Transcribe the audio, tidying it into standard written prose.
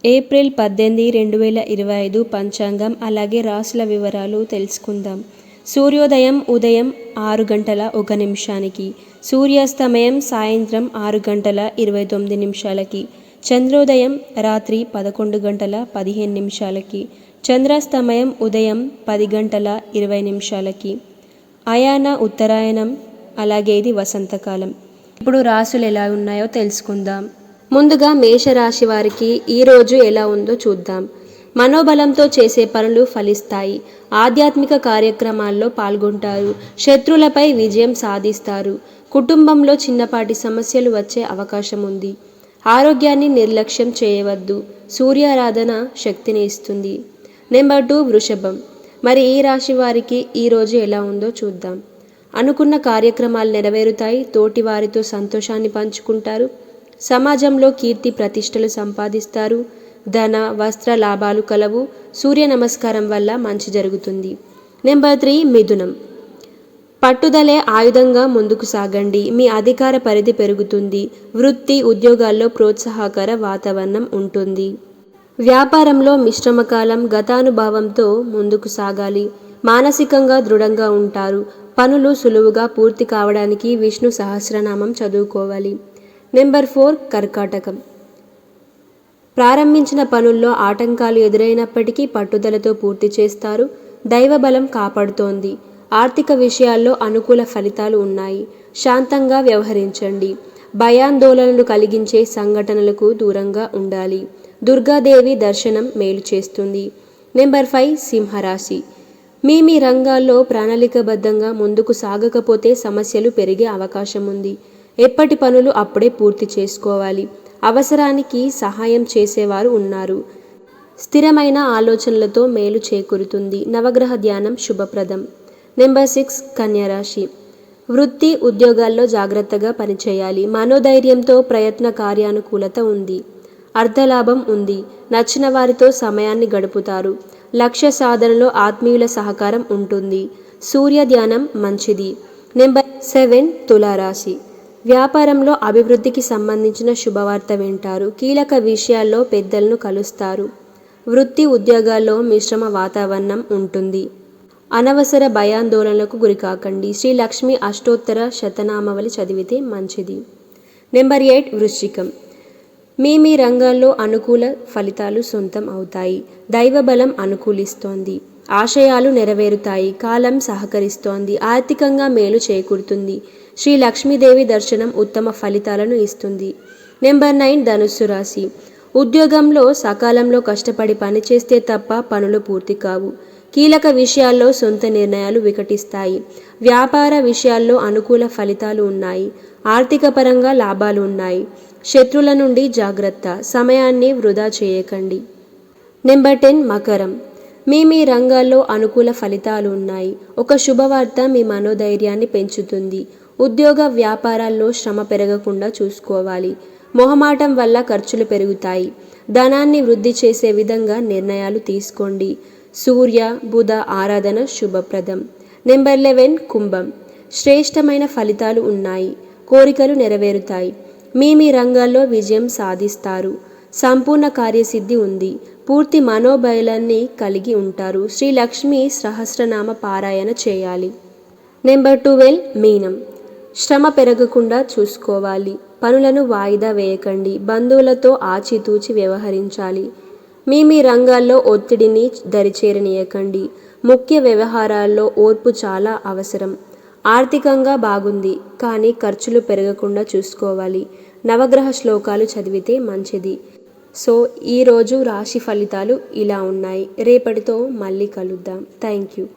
April 18, 2025 పంచాంగం అలాగే రాశుల వివరాలు తెలుసుకుందాం. సూర్యోదయం ఉదయం 6 గంటల 1 నిమిషానికి, సూర్యాస్తమయం సాయంత్రం 6 గంటల 29 నిమిషాలకి, చంద్రోదయం రాత్రి 11 గంటల 15 నిమిషాలకి, చంద్రాస్తమయం ఉదయం 10 గంటల 20 నిమిషాలకి. అయాన ఉత్తరాయణం, అలాగే ఇది వసంతకాలం. ఇప్పుడు రాశులు ఎలా ఉన్నాయో తెలుసుకుందాం. ముందుగా మేషరాశి వారికి ఈరోజు ఎలా ఉందో చూద్దాం. మనోబలంతో చేసే పనులు ఫలిస్తాయి. ఆధ్యాత్మిక కార్యక్రమాల్లో పాల్గొంటారు. శత్రులపై విజయం సాధిస్తారు. కుటుంబంలో చిన్నపాటి సమస్యలు వచ్చే అవకాశం ఉంది. ఆరోగ్యాన్ని నిర్లక్ష్యం చేయవద్దు. సూర్యారాధన శక్తిని ఇస్తుంది. నెంబర్ 2 వృషభం. మరి ఈ రాశి వారికి ఈరోజు ఎలా ఉందో చూద్దాం. అనుకున్న కార్యక్రమాలు నెరవేరుతాయి. తోటి వారితో సంతోషాన్ని పంచుకుంటారు. సమాజంలో కీర్తి ప్రతిష్టలు సంపాదిస్తారు. ధన వస్త్ర లాభాలు కలవు. సూర్య నమస్కారం వల్ల మంచి జరుగుతుంది. నెంబర్ 3 మిథునం. పట్టుదలే ఆయుధంగా ముందుకు సాగండి. మీ అధికార పరిధి పెరుగుతుంది. వృత్తి ఉద్యోగాల్లో ప్రోత్సాహకర వాతావరణం ఉంటుంది. వ్యాపారంలో మిశ్రమకాలం. గతానుభావంతో ముందుకు సాగాలి. మానసికంగా దృఢంగా ఉంటారు. పనులు సులువుగా పూర్తి కావడానికి విష్ణు సహస్రనామం చదువుకోవాలి. నెంబర్ 4 కర్కాటకం. ప్రారంభించిన పనుల్లో ఆటంకాలు ఎదురైనప్పటికీ పట్టుదలతో పూర్తి చేస్తారు. దైవబలం కాపాడుతోంది. ఆర్థిక విషయాల్లో అనుకూల ఫలితాలు ఉన్నాయి. శాంతంగా వ్యవహరించండి. భయాందోళనలు కలిగించే సంఘటనలకు దూరంగా ఉండాలి. దుర్గాదేవి దర్శనం మేలు చేస్తుంది. నెంబర్ 5 సింహరాశి. మీ రంగాల్లో ప్రణాళికబద్ధంగా ముందుకు సాగకపోతే సమస్యలు పెరిగే అవకాశం ఉంది. ఎప్పటి పనులు అప్పుడే పూర్తి చేసుకోవాలి. అవసరానికి సహాయం చేసేవారు ఉన్నారు. స్థిరమైన ఆలోచనలతో మేలు చేకూరుతుంది. నవగ్రహ ధ్యానం శుభప్రదం. నెంబర్ 6 కన్యారాశి. వృత్తి ఉద్యోగాల్లో జాగ్రత్తగా పనిచేయాలి. మనోధైర్యంతో ప్రయత్న కార్యానుకూలత ఉంది. అర్ధలాభం ఉంది. నచ్చిన వారితో సమయాన్ని గడుపుతారు. లక్ష్య సాధనలో ఆత్మీయుల సహకారం ఉంటుంది. సూర్య ధ్యానం మంచిది. నెంబర్ 7 తులారాశి. వ్యాపారంలో అభివృద్ధికి సంబంధించిన శుభవార్త వింటారు. కీలక విషయాల్లో పెద్దలను కలుస్తారు. వృత్తి ఉద్యోగాల్లో మిశ్రమ వాతావరణం ఉంటుంది. అనవసర భయాందోళనలకు గురికాకండి. శ్రీ లక్ష్మి అష్టోత్తర శతనామావళి చదివితే మంచిది. నెంబర్ 8 వృశ్చికం. మీ రంగాల్లో అనుకూల ఫలితాలు సొంతం అవుతాయి. దైవబలం అనుకూలిస్తోంది. ఆశయాలు నెరవేరుతాయి. కాలం సహకరిస్తోంది. ఆర్థికంగా మేలు చేకూరుతుంది. శ్రీ లక్ష్మీదేవి దర్శనం ఉత్తమ ఫలితాలను ఇస్తుంది. నెంబర్ 9 ధనుస్సు రాశి. ఉద్యోగంలో సకాలంలో కష్టపడి పనిచేస్తే తప్ప పనులు పూర్తి కావు. కీలక విషయాల్లో సొంత నిర్ణయాలు వికటిస్తాయి. వ్యాపార విషయాల్లో అనుకూల ఫలితాలు ఉన్నాయి. ఆర్థిక పరంగా లాభాలు ఉన్నాయి. శత్రుల నుండి జాగ్రత్త. సమయాన్ని వృధా చేయకండి. నెంబర్ 10 మకరం. మీ రంగాల్లో అనుకూల ఫలితాలు ఉన్నాయి. ఒక శుభవార్త మీ మనోధైర్యాన్ని పెంచుతుంది. ఉద్యోగ వ్యాపారాల్లో శ్రమ పెరగకుండా చూసుకోవాలి. మొహమాటం వల్ల ఖర్చులు పెరుగుతాయి. ధనాన్ని వృద్ధి చేసే విధంగా నిర్ణయాలు తీసుకోండి. సూర్య బుధ ఆరాధన శుభప్రదం. నెంబర్ 11 కుంభం. శ్రేష్టమైన ఫలితాలు ఉన్నాయి. కోరికలు నెరవేరుతాయి. మీ రంగాల్లో విజయం సాధిస్తారు. సంపూర్ణ కార్యసిద్ధి ఉంది. పూర్తి మనోబలాన్ని కలిగి ఉంటారు. శ్రీ లక్ష్మి సహస్రనామ పారాయణ చేయాలి. నెంబర్ 12 మీనం. శ్రమ పెరగకుండా చూసుకోవాలి. పనులను వాయిదా వేయకండి. బంధువులతో ఆచితూచి వ్యవహరించాలి. మీ రంగాల్లో ఒత్తిడిని దరిచేరనీయకండి. ముఖ్య వ్యవహారాల్లో ఓర్పు చాలా అవసరం. ఆర్థికంగా బాగుంది, కానీ ఖర్చులు పెరగకుండా చూసుకోవాలి. నవగ్రహ శ్లోకాలు చదివితే మంచిది. సో ఈరోజు రాశి ఫలితాలు ఇలా ఉన్నాయి. రేపటితో మళ్ళీ కలుద్దాం. Thank you.